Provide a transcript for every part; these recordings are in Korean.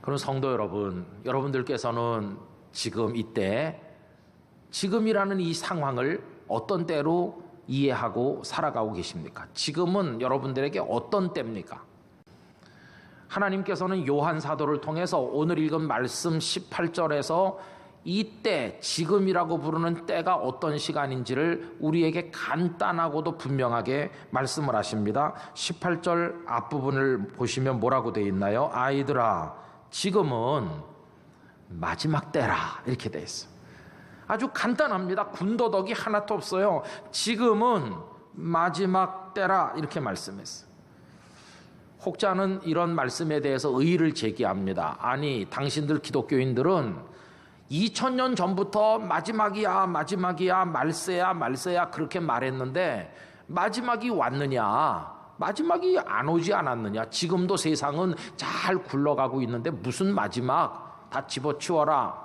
그럼 성도 여러분, 여러분들께서는 지금 이때, 지금이라는 이 상황을 어떤 때로 이해하고 살아가고 계십니까? 지금은 여러분들에게 어떤 때입니까? 하나님께서는 요한 사도를 통해서 오늘 읽은 말씀 18절에서 이때, 지금이라고 부르는 때가 어떤 시간인지를 우리에게 간단하고도 분명하게 말씀을 하십니다. 18절 앞부분을 보시면 뭐라고 되어 있나요? 아이들아, 지금은 마지막 때라, 이렇게 되어 있어요. 아주 간단합니다. 군더더기 하나도 없어요. 지금은 마지막 때라, 이렇게 말씀했어요. 혹자는 이런 말씀에 대해서 의의를 제기합니다. 아니, 당신들 기독교인들은 2000년 전부터 마지막이야, 마지막이야, 말세야, 말세야 그렇게 말했는데 마지막이 왔느냐? 마지막이 안 오지 않았느냐? 지금도 세상은 잘 굴러가고 있는데 무슨 마지막? 다 집어치워라.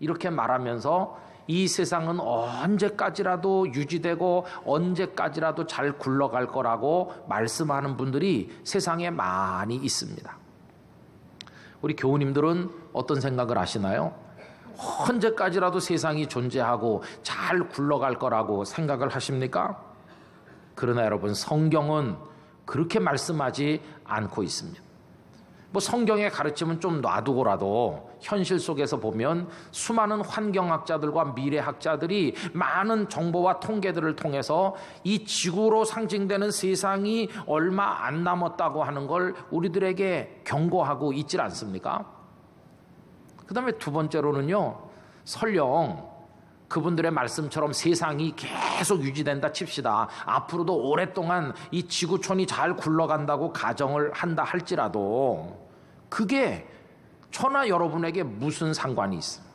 이렇게 말하면서 이 세상은 언제까지라도 유지되고 언제까지라도 잘 굴러갈 거라고 말씀하는 분들이 세상에 많이 있습니다. 우리 교우님들은 어떤 생각을 하시나요? 언제까지라도 세상이 존재하고 잘 굴러갈 거라고 생각을 하십니까? 그러나 여러분, 성경은 그렇게 말씀하지 않고 있습니다. 뭐 성경의 가르침은 좀 놔두고라도 현실 속에서 보면 수많은 환경학자들과 미래학자들이 많은 정보와 통계들을 통해서 이 지구로 상징되는 세상이 얼마 안 남았다고 하는 걸 우리들에게 경고하고 있질 않습니까? 그 다음에 두 번째로는요, 설령 그분들의 말씀처럼 세상이 계속 유지된다 칩시다. 앞으로도 오랫동안 이 지구촌이 잘 굴러간다고 가정을 한다 할지라도 그게 저나 여러분에게 무슨 상관이 있어요?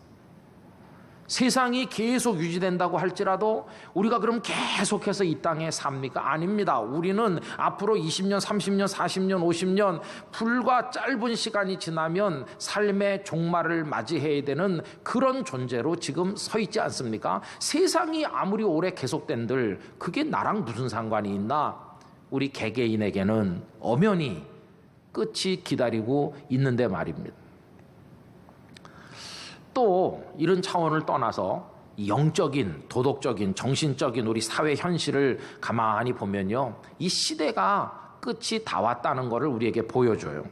세상이 계속 유지된다고 할지라도 우리가 그럼 계속해서 이 땅에 삽니까? 아닙니다. 우리는 앞으로 20년, 30년, 40년, 50년 불과 짧은 시간이 지나면 삶의 종말을 맞이해야 되는 그런 존재로 지금 서 있지 않습니까? 세상이 아무리 오래 계속된들 그게 나랑 무슨 상관이 있나? 우리 개개인에게는 엄연히 끝이 기다리고 있는데 말입니다. 또 이런 차원을 떠나서 영적인, 도덕적인, 정신적인 우리 사회 현실을 가만히 보면요, 이 시대가 끝이 다 왔다는 것을 우리에게 보여줘요.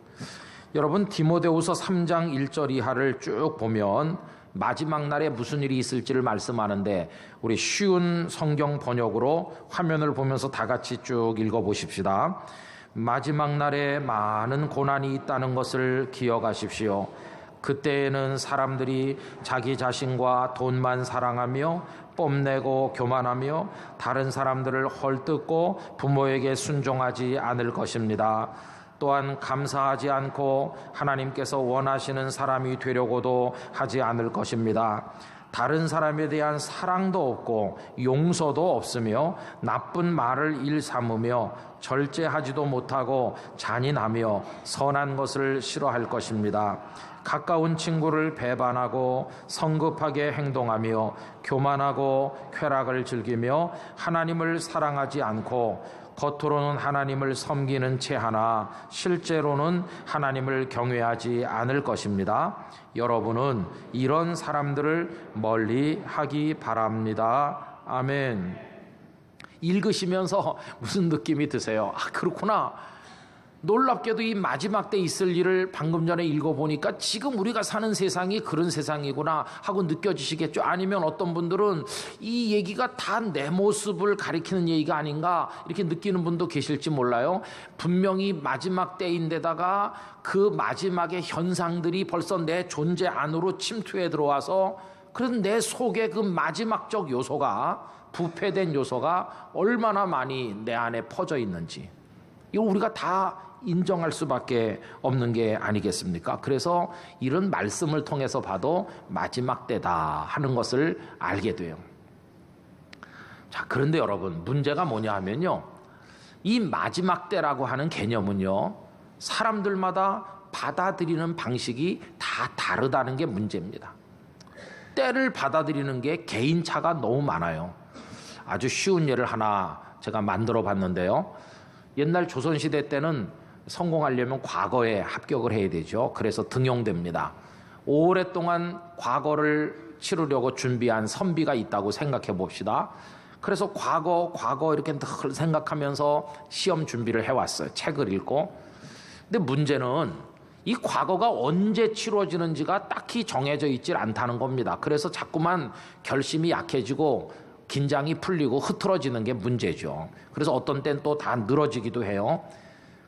여러분, 디모데후서 3장 1절 이하를 쭉 보면 마지막 날에 무슨 일이 있을지를 말씀하는데 우리 쉬운 성경 번역으로 화면을 보면서 다 같이 쭉 읽어보십시다. 마지막 날에 많은 고난이 있다는 것을 기억하십시오. 그때에는 사람들이 자기 자신과 돈만 사랑하며 뽐내고 교만하며 다른 사람들을 헐뜯고 부모에게 순종하지 않을 것입니다. 또한 감사하지 않고 하나님께서 원하시는 사람이 되려고도 하지 않을 것입니다. 다른 사람에 대한 사랑도 없고 용서도 없으며 나쁜 말을 일삼으며 절제하지도 못하고 잔인하며 선한 것을 싫어할 것입니다. 가까운 친구를 배반하고 성급하게 행동하며 교만하고 쾌락을 즐기며 하나님을 사랑하지 않고 겉으로는 하나님을 섬기는 채 하나 실제로는 하나님을 경외하지 않을 것입니다. 여러분은 이런 사람들을 멀리 하기 바랍니다. 아멘. 읽으시면서 무슨 느낌이 드세요? 아, 그렇구나. 놀랍게도 이 마지막 때 있을 일을 방금 전에 읽어보니까 지금 우리가 사는 세상이 그런 세상이구나 하고 느껴지시겠죠. 아니면 어떤 분들은 이 얘기가 다 내 모습을 가리키는 얘기가 아닌가 이렇게 느끼는 분도 계실지 몰라요. 분명히 마지막 때인데다가 그 마지막의 현상들이 벌써 내 존재 안으로 침투해 들어와서 그래서 내 속에 그 마지막적 요소가, 부패된 요소가 얼마나 많이 내 안에 퍼져 있는지 이거 우리가 다 인정할 수밖에 없는 게 아니겠습니까? 그래서 이런 말씀을 통해서 봐도 마지막 때다 하는 것을 알게 돼요. 자, 그런데 여러분, 문제가 뭐냐 하면요, 이 마지막 때라고 하는 개념은요, 사람들마다 받아들이는 방식이 다 다르다는 게 문제입니다. 때를 받아들이는 게 개인차가 너무 많아요. 아주 쉬운 예를 하나 제가 만들어 봤는데요. 옛날 조선시대 때는 성공하려면 과거에 합격을 해야 되죠. 그래서 등용됩니다. 오랫동안 과거를 치르려고 준비한 선비가 있다고 생각해 봅시다. 그래서 과거 이렇게 늘 생각하면서 시험 준비를 해왔어요. 책을 읽고. 근데 문제는 이 과거가 언제 치러지는지가 딱히 정해져 있질 않다는 겁니다. 그래서 자꾸만 결심이 약해지고 긴장이 풀리고 흐트러지는 게 문제죠. 그래서 어떤 땐 또 다 늘어지기도 해요.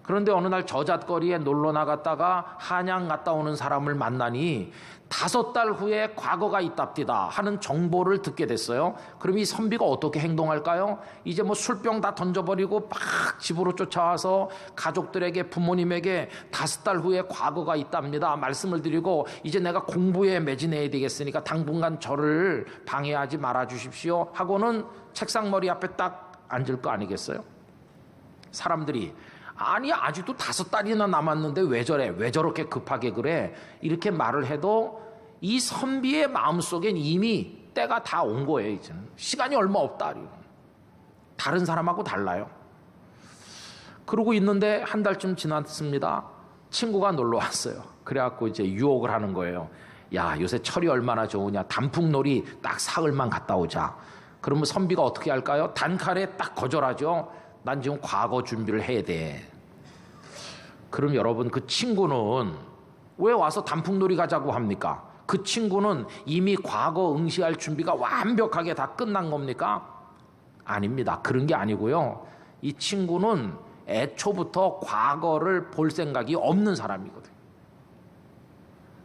그런데 어느 날 저잣거리에 놀러 나갔다가 한양 갔다 오는 사람을 만나니 5달 후에 과거가 있답디다 하는 정보를 듣게 됐어요. 그럼 이 선비가 어떻게 행동할까요? 이제 뭐 술병 다 던져버리고 막 집으로 쫓아와서 가족들에게 부모님에게 5달 후에 과거가 있답니다 말씀을 드리고 이제 내가 공부에 매진해야 되겠으니까 당분간 저를 방해하지 말아 주십시오 하고는 책상머리 앞에 딱 앉을 거 아니겠어요? 사람들이 아니 아직도 5달이나 남았는데 왜 저래? 왜 저렇게 급하게 그래? 이렇게 말을 해도 이 선비의 마음속엔 이미 때가 다 온 거예요. 이제는 시간이 얼마 없다. 다른 사람하고 달라요. 그러고 있는데 한 달쯤 지났습니다. 친구가 놀러 왔어요. 그래갖고 이제 유혹을 하는 거예요. 야, 요새 철이 얼마나 좋으냐. 단풍놀이 딱 사흘만 갔다 오자. 그러면 선비가 어떻게 할까요? 단칼에 딱 거절하죠. 난 지금 과거 준비를 해야 돼. 그럼 여러분 그 친구는 왜 와서 단풍놀이 가자고 합니까? 그 친구는 이미 과거 응시할 준비가 완벽하게 다 끝난 겁니까? 아닙니다. 그런 게 아니고요. 이 친구는 애초부터 과거를 볼 생각이 없는 사람이거든요.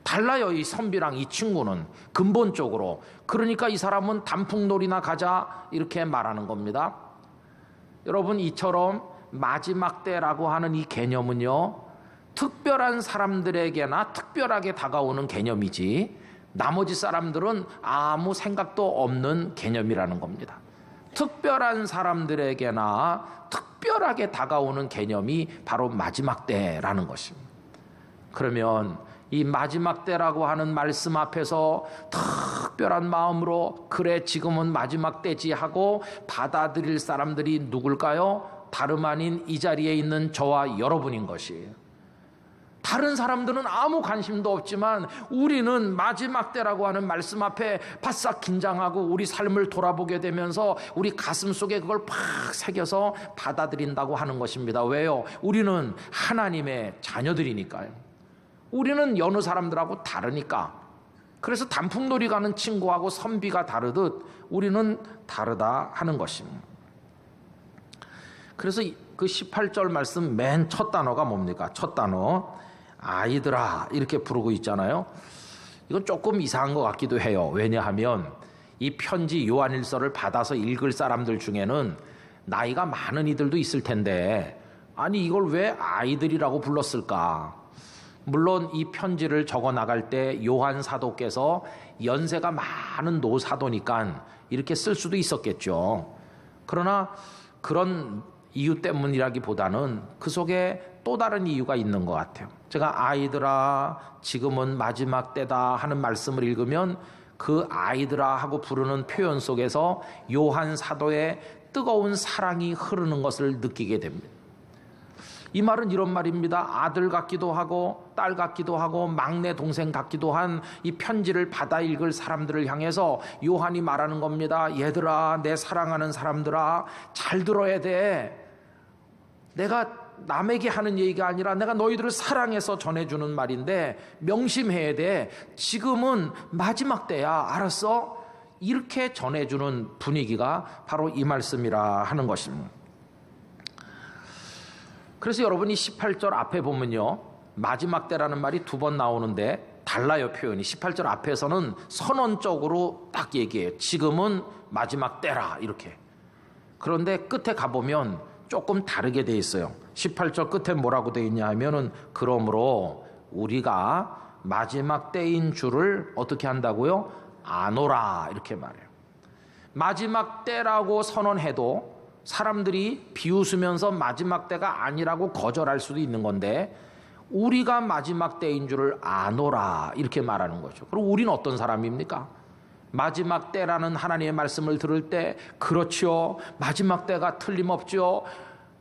달라요. 이 선비랑 이 친구는 근본적으로. 그러니까 이 사람은 단풍놀이나 가자 이렇게 말하는 겁니다. 여러분 이처럼 마지막 때라고 하는 이 개념은요. 특별한 사람들에게나 특별하게 다가오는 개념이지 나머지 사람들은 아무 생각도 없는 개념이라는 겁니다. 특별한 사람들에게나 특별하게 다가오는 개념이 바로 마지막 때라는 것입니다. 그러면 이 마지막 때라고 하는 말씀 앞에서 특별한 마음으로 그래 지금은 마지막 때지 하고 받아들일 사람들이 누굴까요? 다름 아닌 이 자리에 있는 저와 여러분인 것이에요. 다른 사람들은 아무 관심도 없지만 우리는 마지막 때라고 하는 말씀 앞에 바싹 긴장하고 우리 삶을 돌아보게 되면서 우리 가슴 속에 그걸 팍 새겨서 받아들인다고 하는 것입니다. 왜요? 우리는 하나님의 자녀들이니까요. 우리는 여느 사람들하고 다르니까. 그래서 단풍놀이 가는 친구하고 선비가 다르듯 우리는 다르다 하는 것입니다. 그래서 그 18절 말씀 맨 첫 단어가 뭡니까? 첫 단어 아이들아 이렇게 부르고 있잖아요. 이건 조금 이상한 것 같기도 해요. 왜냐하면 이 편지 요한일서를 받아서 읽을 사람들 중에는 나이가 많은 이들도 있을 텐데 아니 이걸 왜 아이들이라고 불렀을까? 물론 이 편지를 적어 나갈 때 요한 사도께서 연세가 많은 노사도니까 이렇게 쓸 수도 있었겠죠. 그러나 그런 이유 때문이라기보다는 그 속에 또 다른 이유가 있는 것 같아요. 제가 아이들아 지금은 마지막 때다 하는 말씀을 읽으면 그 아이들아 하고 부르는 표현 속에서 요한 사도의 뜨거운 사랑이 흐르는 것을 느끼게 됩니다. 이 말은 이런 말입니다. 아들 같기도 하고 딸 같기도 하고 막내 동생 같기도 한 이 편지를 받아 읽을 사람들을 향해서 요한이 말하는 겁니다. 얘들아 내 사랑하는 사람들아 잘 들어야 돼. 내가 남에게 하는 얘기가 아니라 내가 너희들을 사랑해서 전해주는 말인데 명심해야 돼. 지금은 마지막 때야. 알았어? 이렇게 전해주는 분위기가 바로 이 말씀이라 하는 것입니다. 그래서 여러분이 18절 앞에 보면요. 마지막 때라는 말이 2번 나오는데 달라요. 표현이. 18절 앞에서는 선언적으로 딱 얘기해요. 지금은 마지막 때라 이렇게. 그런데 끝에 가보면 조금 다르게 돼 있어요. 18절 끝에 뭐라고 돼 있냐 하면은 그러므로 우리가 마지막 때인 줄을 어떻게 한다고요? 아노라 이렇게 말해요. 마지막 때라고 선언해도 사람들이 비웃으면서 마지막 때가 아니라고 거절할 수도 있는 건데 우리가 마지막 때인 줄을 아노라 이렇게 말하는 거죠. 그럼 우리는 어떤 사람입니까? 마지막 때라는 하나님의 말씀을 들을 때 그렇죠. 마지막 때가 틀림없죠.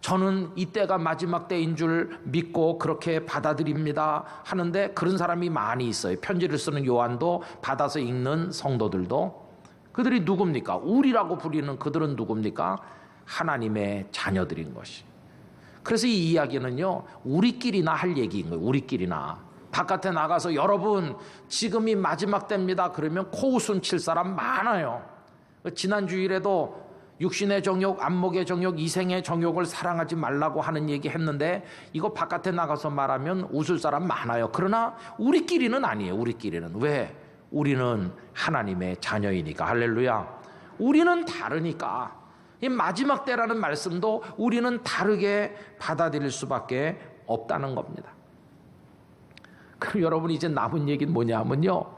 저는 이때가 마지막 때인 줄 믿고 그렇게 받아들입니다 하는데 그런 사람이 많이 있어요. 편지를 쓰는 요한도 받아서 읽는 성도들도. 그들이 누굽니까? 우리라고 부리는 그들은 누굽니까? 하나님의 자녀들인 것이. 그래서 이 이야기는요, 우리끼리나 할 얘기인 거예요. 우리끼리나. 바깥에 나가서 여러분 지금이 마지막 때입니다 그러면 코웃음 칠 사람 많아요. 지난 주일에도 육신의 정욕, 안목의 정욕, 이생의 정욕을 사랑하지 말라고 하는 얘기 했는데 이거 바깥에 나가서 말하면 웃을 사람 많아요. 그러나 우리끼리는 아니에요. 우리끼리는. 왜? 우리는 하나님의 자녀이니까. 할렐루야. 우리는 다르니까. 이 마지막 때라는 말씀도 우리는 다르게 받아들일 수밖에 없다는 겁니다. 그럼 여러분 이제 남은 얘기는 뭐냐 하면요,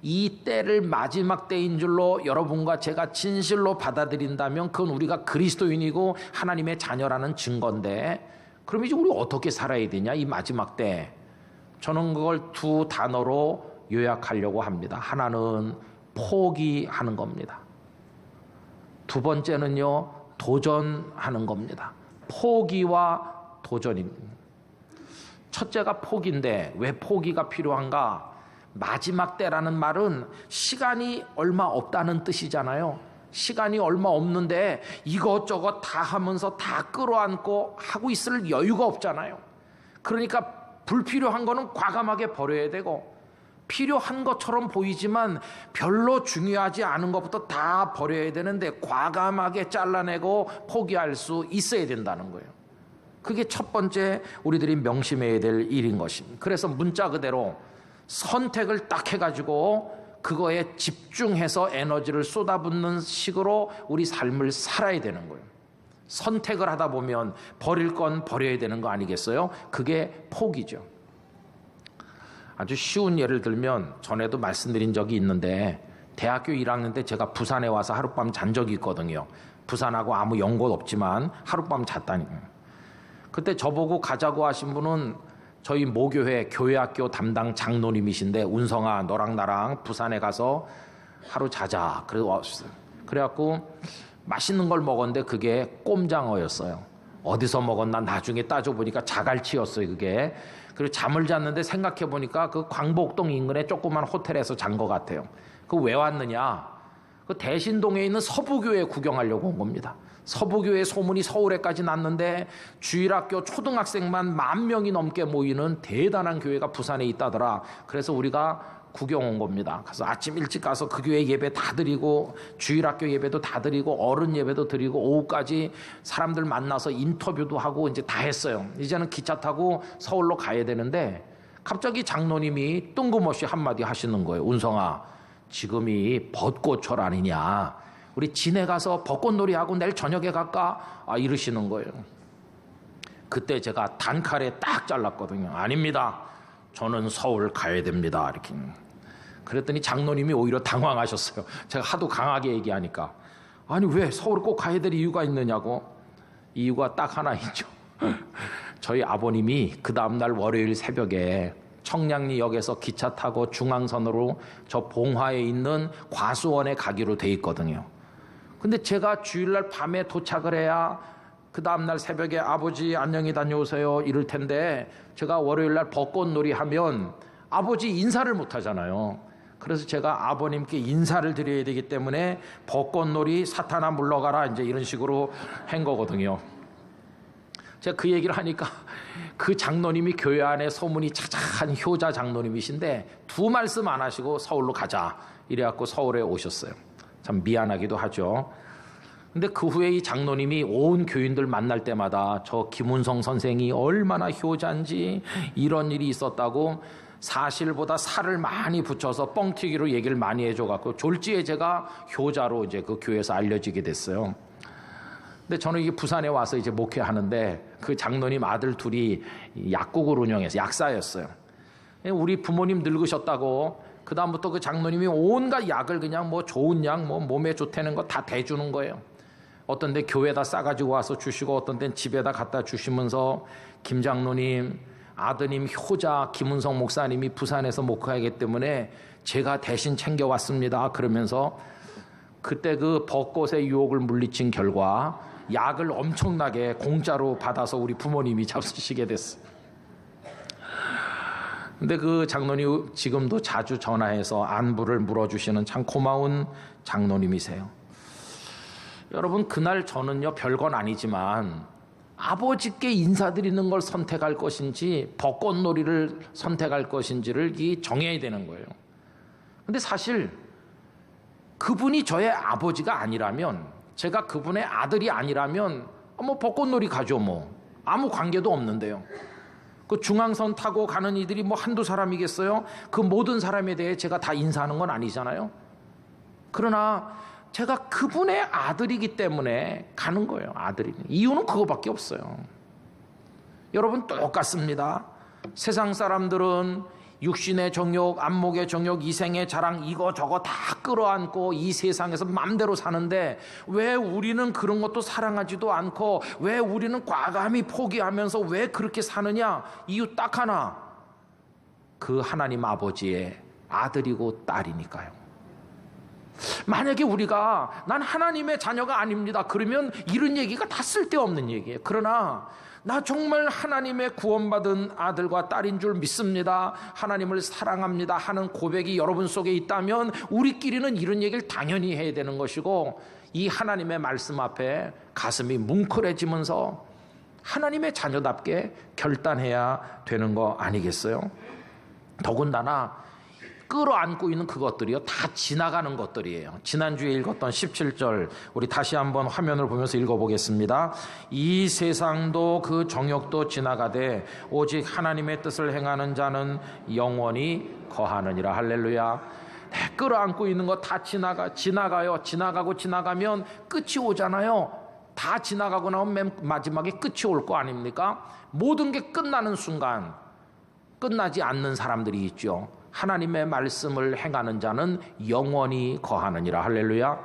이 때를 마지막 때인 줄로 여러분과 제가 진실로 받아들인다면 그건 우리가 그리스도인이고 하나님의 자녀라는 증거인데, 그럼 이제 우리 어떻게 살아야 되냐 이 마지막 때. 저는 그걸 두 단어로 요약하려고 합니다. 하나는 포기하는 겁니다. 두 번째는요, 도전하는 겁니다. 포기와 도전입니다. 첫째가 포기인데 왜 포기가 필요한가? 마지막 때라는 말은 시간이 얼마 없다는 뜻이잖아요. 시간이 얼마 없는데 이것저것 다 하면서 다 끌어안고 하고 있을 여유가 없잖아요. 그러니까 불필요한 거는 과감하게 버려야 되고, 필요한 것처럼 보이지만 별로 중요하지 않은 것부터 다 버려야 되는데 과감하게 잘라내고 포기할 수 있어야 된다는 거예요. 그게 첫 번째 우리들이 명심해야 될 일인 것입니다. 그래서 문자 그대로 선택을 딱 해가지고 그거에 집중해서 에너지를 쏟아붓는 식으로 우리 삶을 살아야 되는 거예요. 선택을 하다 보면 버릴 건 버려야 되는 거 아니겠어요? 그게 포기죠. 아주 쉬운 예를 들면 전에도 말씀드린 적이 있는데, 대학교 1학년 때 제가 부산에 와서 하룻밤 잔 적이 있거든요. 부산하고 아무 연고도 없지만 하룻밤 잤다니까요. 그때 저보고 가자고 하신 분은 저희 모교회 교회학교 담당 장로님이신데, 운성아 너랑 나랑 부산에 가서 하루 자자. 그래서 왔어요. 그래갖고 맛있는 걸 먹었는데 그게 꼼장어였어요. 어디서 먹었나 나중에 따져보니까 자갈치였어요 그게. 그리고 잠을 잤는데 생각해보니까 그 광복동 인근의 조그만 호텔에서 잔 것 같아요. 그 왜 왔느냐, 그 대신동에 있는 서부교회 구경하려고 온 겁니다. 서부교회 소문이 서울에까지 났는데 주일학교 초등학생만 10,000명이 넘게 모이는 대단한 교회가 부산에 있다더라. 그래서 우리가 구경 온 겁니다. 그래서 아침 일찍 가서 그 교회 예배 다 드리고 주일학교 예배도 다 드리고 어른 예배도 드리고 오후까지 사람들 만나서 인터뷰도 하고 이제 다 했어요. 이제는 기차 타고 서울로 가야 되는데 갑자기 장로님이 뜬금없이 한마디 하시는 거예요. 운성아, 지금이 벚꽃철 아니냐, 우리 진해 가서 벚꽃놀이 하고 내일 저녁에 갈까? 이러시는 거예요. 그때 제가 단칼에 딱 잘랐거든요. 아닙니다, 저는 서울 가야 됩니다. 이렇게. 그랬더니 장로님이 오히려 당황하셨어요. 제가 하도 강하게 얘기하니까. 아니 왜 서울 꼭 가야 될 이유가 있느냐고. 이유가 딱 하나 있죠. 저희 아버님이 그 다음날 월요일 새벽에 청량리역에서 기차 타고 중앙선으로 저 봉화에 있는 과수원에 가기로 돼 있거든요. 근데 제가 주일날 밤에 도착을 해야 그 다음날 새벽에 아버지 안녕히 다녀오세요 이럴 텐데, 제가 월요일날 벚꽃놀이 하면 아버지 인사를 못 하잖아요. 그래서 제가 아버님께 인사를 드려야 되기 때문에 벚꽃놀이 사탄아 물러가라 이제 이런 식으로 한 거거든요. 제가 그 얘기를 하니까 그 장로님이 교회 안에 소문이 자자한 효자 장로님이신데 두 말씀 안 하시고 서울로 가자 이래갖고 서울에 오셨어요. 참 미안하기도 하죠. 근데 그 후에 이 장로님이 온 교인들 만날 때마다 저 김운성 선생이 얼마나 효자인지 이런 일이 있었다고 사실보다 살을 많이 붙여서 뻥튀기로 얘기를 많이 해줘갖고 졸지에 제가 효자로 이제 그 교회에서 알려지게 됐어요. 근데 저는 이게 부산에 와서 이제 목회하는데 그 장로님 아들 둘이 약국을 운영해서 약사였어요. 우리 부모님 늙으셨다고 그 다음부터 그 장로님이 온갖 약을 그냥 뭐 좋은 약, 뭐 몸에 좋다는 거 다 대주는 거예요. 어떤 데 교회에다 싸가지고 와서 주시고 어떤 데는 집에다 갖다 주시면서 김 장로님 아드님 효자 김은성 목사님이 부산에서 목회하기 때문에 제가 대신 챙겨왔습니다. 그러면서 그때 그 벚꽃의 유혹을 물리친 결과 약을 엄청나게 공짜로 받아서 우리 부모님이 잡수시게 됐어요. 근데 그 장로님 지금도 자주 전화해서 안부를 물어주시는 참 고마운 장로님이세요. 여러분, 그날 저는요, 별건 아니지만 아버지께 인사드리는 걸 선택할 것인지 벚꽃놀이를 선택할 것인지를 정해야 되는 거예요. 근데 사실 그분이 저의 아버지가 아니라면, 제가 그분의 아들이 아니라면 뭐 벚꽃놀이 가죠. 뭐 아무 관계도 없는데요. 그 중앙선 타고 가는 이들이 뭐 한두 사람이겠어요? 그 모든 사람에 대해 제가 다 인사하는 건 아니잖아요. 그러나 제가 그분의 아들이기 때문에 가는 거예요. 아들이. 이유는 그거밖에 없어요. 여러분, 똑같습니다. 세상 사람들은 육신의 정욕, 안목의 정욕, 이생의 자랑, 이거 저거 다 끌어안고 이 세상에서 마음대로 사는데 왜 우리는 그런 것도 사랑하지도 않고 왜 우리는 과감히 포기하면서 왜 그렇게 사느냐? 이유 딱 하나. 그 하나님 아버지의 아들이고 딸이니까요. 만약에 우리가 난 하나님의 자녀가 아닙니다, 그러면 이런 얘기가 다 쓸데없는 얘기예요. 그러나 나 정말 하나님의 구원받은 아들과 딸인 줄 믿습니다, 하나님을 사랑합니다 하는 고백이 여러분 속에 있다면 우리끼리는 이런 얘기를 당연히 해야 되는 것이고, 이 하나님의 말씀 앞에 가슴이 뭉클해지면서 하나님의 자녀답게 결단해야 되는 거 아니겠어요? 더군다나 끌어안고 있는 그것들이요, 다 지나가는 것들이에요. 지난주에 읽었던 17절 우리 다시 한번 화면을 보면서 읽어보겠습니다. 이 세상도 그 정욕도 지나가되 오직 하나님의 뜻을 행하는 자는 영원히 거하느니라. 할렐루야. 끌어안고 있는 거 다 지나가요. 지나가고 지나가면 끝이 오잖아요. 다 지나가고 나면 맨 마지막에 끝이 올 거 아닙니까? 모든 게 끝나는 순간 끝나지 않는 사람들이 있죠. 하나님의 말씀을 행하는 자는 영원히 거하느니라. 할렐루야.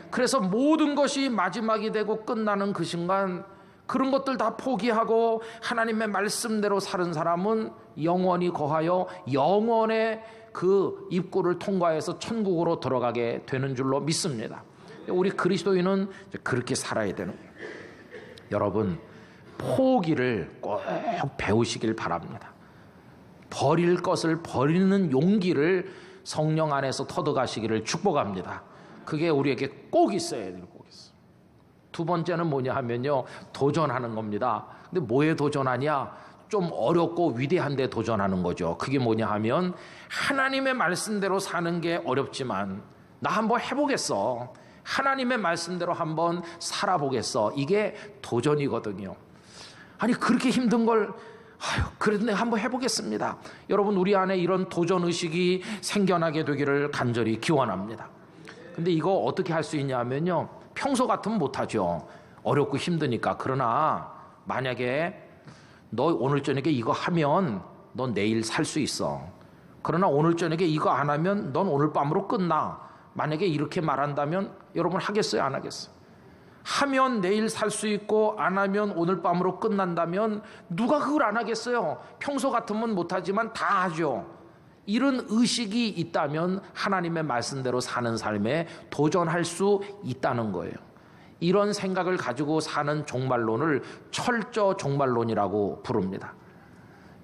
그래서 모든 것이 마지막이 되고 끝나는 그 순간 그런 것들 다 포기하고 하나님의 말씀대로 사는 사람은 영원히 거하여 영원의 그 입구를 통과해서 천국으로 들어가게 되는 줄로 믿습니다. 우리 그리스도인은 그렇게 살아야 되는 거예요. 여러분, 포기를 꼭 배우시길 바랍니다. 버릴 것을 버리는 용기를 성령 안에서 터득하시기를 축복합니다. 그게 우리에게 꼭 있어야 돼요. 꼭 있어요. 두 번째는 뭐냐 하면요, 도전하는 겁니다. 근데 뭐에 도전하냐? 좀 어렵고 위대한 데 도전하는 거죠. 그게 뭐냐 하면 하나님의 말씀대로 사는 게 어렵지만 나 한번 해보겠어. 하나님의 말씀대로 한번 살아보겠어. 이게 도전이거든요. 아니, 그렇게 힘든 걸 그래도 내가 한번 해보겠습니다. 여러분, 우리 안에 이런 도전의식이 생겨나게 되기를 간절히 기원합니다. 근데 이거 어떻게 할 수 있냐면요, 평소 같으면 못하죠. 어렵고 힘드니까. 그러나 만약에 너 오늘 저녁에 이거 하면 넌 내일 살 수 있어. 그러나 오늘 저녁에 이거 안 하면 넌 오늘 밤으로 끝나. 만약에 이렇게 말한다면 여러분 하겠어요, 안 하겠어요? 하면 내일 살 수 있고 안 하면 오늘 밤으로 끝난다면 누가 그걸 안 하겠어요? 평소 같으면 못하지만 다 하죠. 이런 의식이 있다면 하나님의 말씀대로 사는 삶에 도전할 수 있다는 거예요. 이런 생각을 가지고 사는 종말론을 철저 종말론이라고 부릅니다.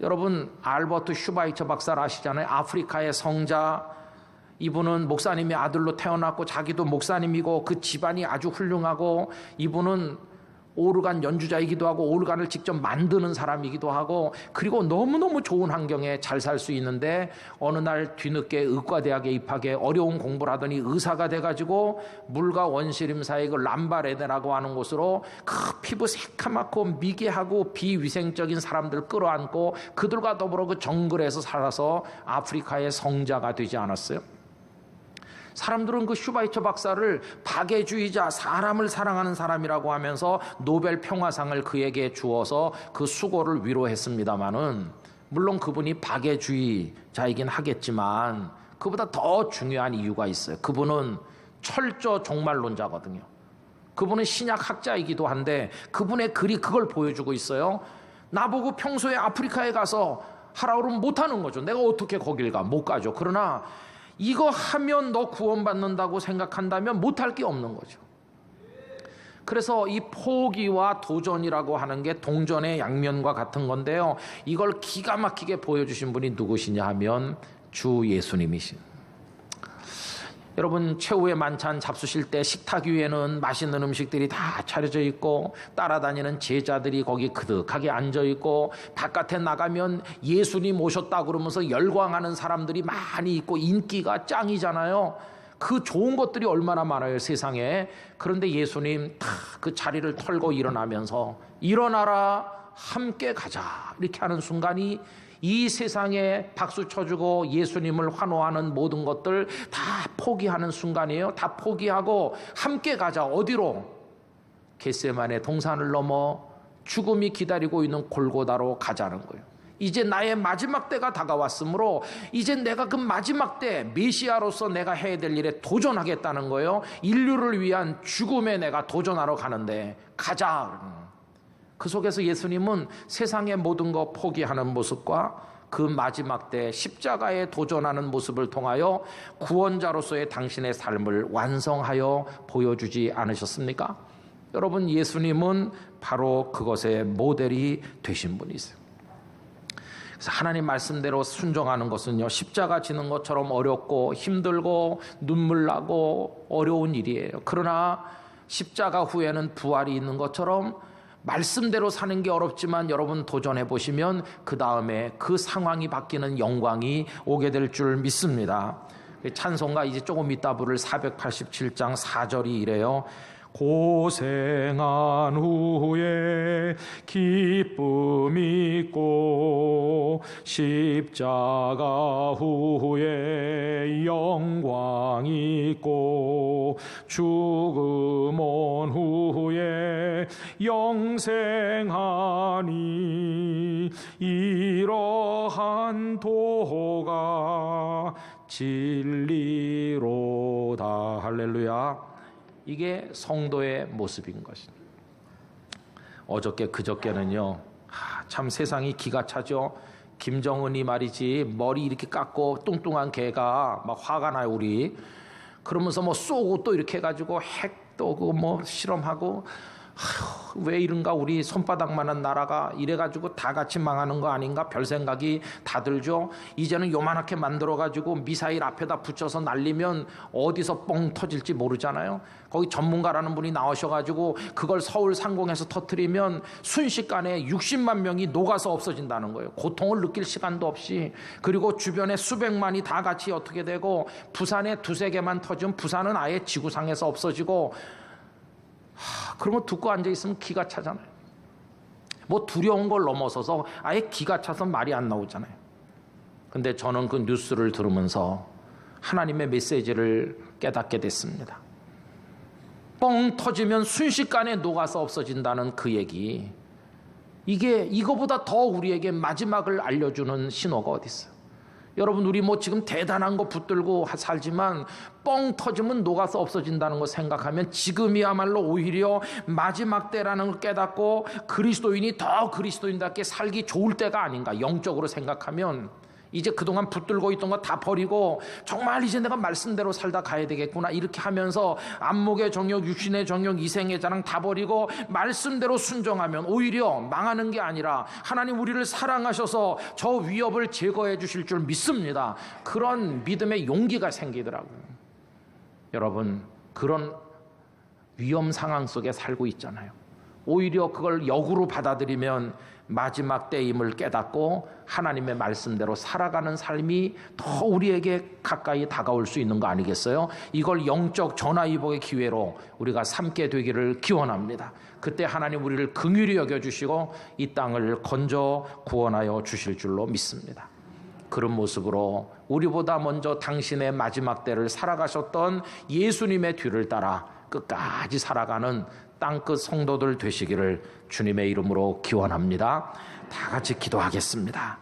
여러분, 알버트 슈바이처 박사를 아시잖아요. 아프리카의 성자. 이분은 목사님의 아들로 태어났고 자기도 목사님이고 그 집안이 아주 훌륭하고 이분은 오르간 연주자이기도 하고 오르간을 직접 만드는 사람이기도 하고 그리고 너무너무 좋은 환경에 잘 살 수 있는데 어느 날 뒤늦게 의과대학에 입학해 어려운 공부를 하더니 의사가 돼가지고 물과 원시림 사이 그 람바레데라고 하는 곳으로 그 피부 새카맣고 미개하고 비위생적인 사람들 끌어안고 그들과 더불어 그 정글에서 살아서 아프리카의 성자가 되지 않았어요? 사람들은 그 슈바이처 박사를 박애주의자, 사람을 사랑하는 사람이라고 하면서 노벨 평화상을 그에게 주어서 그 수고를 위로했습니다마는, 물론 그분이 박애주의자이긴 하겠지만 그보다 더 중요한 이유가 있어요. 그분은 철저 종말론자거든요. 그분은 신약 학자이기도 한데 그분의 글이 그걸 보여주고 있어요. 나보고 평소에 아프리카에 가서 하라고 그러면 못하는 거죠. 내가 어떻게 거길 가? 못 가죠. 그러나 이거 하면 너 구원받는다고 생각한다면 못할 게 없는 거죠. 그래서 이 포기와 도전이라고 하는 게 동전의 양면과 같은 건데요. 이걸 기가 막히게 보여주신 분이 누구시냐 하면 주 예수님이신. 여러분, 최후의 만찬 잡수실 때 식탁 위에는 맛있는 음식들이 다 차려져 있고 따라다니는 제자들이 거기 그득하게 앉아 있고 바깥에 나가면 예수님 오셨다 그러면서 열광하는 사람들이 많이 있고 인기가 짱이잖아요. 그 좋은 것들이 얼마나 많아요, 세상에. 그런데 예수님 다 그 자리를 털고 일어나면서 일어나라, 함께 가자 이렇게 하는 순간이 이 세상에 박수 쳐주고 예수님을 환호하는 모든 것들 다 포기하는 순간이에요. 다 포기하고 함께 가자. 어디로? 겟세마네 동산을 넘어 죽음이 기다리고 있는 골고다로 가자는 거예요. 이제 나의 마지막 때가 다가왔으므로 이제 내가 그 마지막 때 메시아로서 내가 해야 될 일에 도전하겠다는 거예요. 인류를 위한 죽음에 내가 도전하러 가는데 가자. 그 속에서 예수님은 세상의 모든 거 포기하는 모습과 그 마지막 때 십자가에 도전하는 모습을 통하여 구원자로서의 당신의 삶을 완성하여 보여주지 않으셨습니까? 여러분, 예수님은 바로 그것의 모델이 되신 분이세요. 그래서 하나님 말씀대로 순종하는 것은요, 십자가 지는 것처럼 어렵고 힘들고 눈물 나고 어려운 일이에요. 그러나 십자가 후에는 부활이 있는 것처럼 말씀대로 사는 게 어렵지만 여러분 도전해 보시면 그 다음에 그 상황이 바뀌는 영광이 오게 될 줄 믿습니다. 찬송가 이제 조금 이따 부를 487장 4절이 이래요. 고생한 후에 기쁨 있고 십자가 후에 영광 있고 죽음 온 후에 영생하니 이러한 도가 진리로다. 할렐루야. 이게 성도의 모습인 것입니다. 어저께 그저께는요, 참 세상이 기가 차죠. 김정은이 말이지 머리 이렇게 깎고 뚱뚱한 개가 막 화가 나요, 우리. 그러면서 뭐 쏘고 또 이렇게 해가지고 핵도 뭐 실험하고, 왜 이런가 우리 손바닥만한 나라가 이래가지고 다 같이 망하는 거 아닌가 별 생각이 다 들죠. 이제는 요만하게 만들어가지고 미사일 앞에다 붙여서 날리면 어디서 뻥 터질지 모르잖아요. 거기 전문가라는 분이 나오셔가지고 그걸 서울 상공에서 터뜨리면 순식간에 60만 명이 녹아서 없어진다는 거예요. 고통을 느낄 시간도 없이. 그리고 주변에 수백만이 다 같이 어떻게 되고 부산에 두세 개만 터지면 부산은 아예 지구상에서 없어지고, 그런 거 듣고 앉아있으면 기가 차잖아요. 뭐 두려운 걸 넘어서서 아예 기가 차서 말이 안 나오잖아요. 근데 저는 그 뉴스를 들으면서 하나님의 메시지를 깨닫게 됐습니다. 뻥 터지면 순식간에 녹아서 없어진다는 그 얘기, 이거보다 더 우리에게 마지막을 알려주는 신호가 어디 있어요? 여러분, 우리 뭐 지금 대단한 거 붙들고 살지만 뻥 터지면 녹아서 없어진다는 거 생각하면 지금이야말로 오히려 마지막 때라는 걸 깨닫고 그리스도인이 더 그리스도인답게 살기 좋을 때가 아닌가, 영적으로 생각하면. 이제 그동안 붙들고 있던 거 다 버리고 정말 이제 내가 말씀대로 살다 가야 되겠구나, 이렇게 하면서 안목의 정욕, 육신의 정욕, 이생의 자랑 다 버리고 말씀대로 순종하면 오히려 망하는 게 아니라 하나님 우리를 사랑하셔서 저 위협을 제거해 주실 줄 믿습니다. 그런 믿음의 용기가 생기더라고요. 여러분, 그런 위험 상황 속에 살고 있잖아요. 오히려 그걸 역으로 받아들이면 마지막 때임을 깨닫고 하나님의 말씀대로 살아가는 삶이 더 우리에게 가까이 다가올 수 있는 거 아니겠어요? 이걸 영적 전화위복의 기회로 우리가 삼게 되기를 기원합니다. 그때 하나님 우리를 긍휼히 여겨주시고 이 땅을 건져 구원하여 주실 줄로 믿습니다. 그런 모습으로 우리보다 먼저 당신의 마지막 때를 살아가셨던 예수님의 뒤를 따라 끝까지 살아가는 땅끝 성도들 되시기를 주님의 이름으로 기원합니다. 다 같이 기도하겠습니다.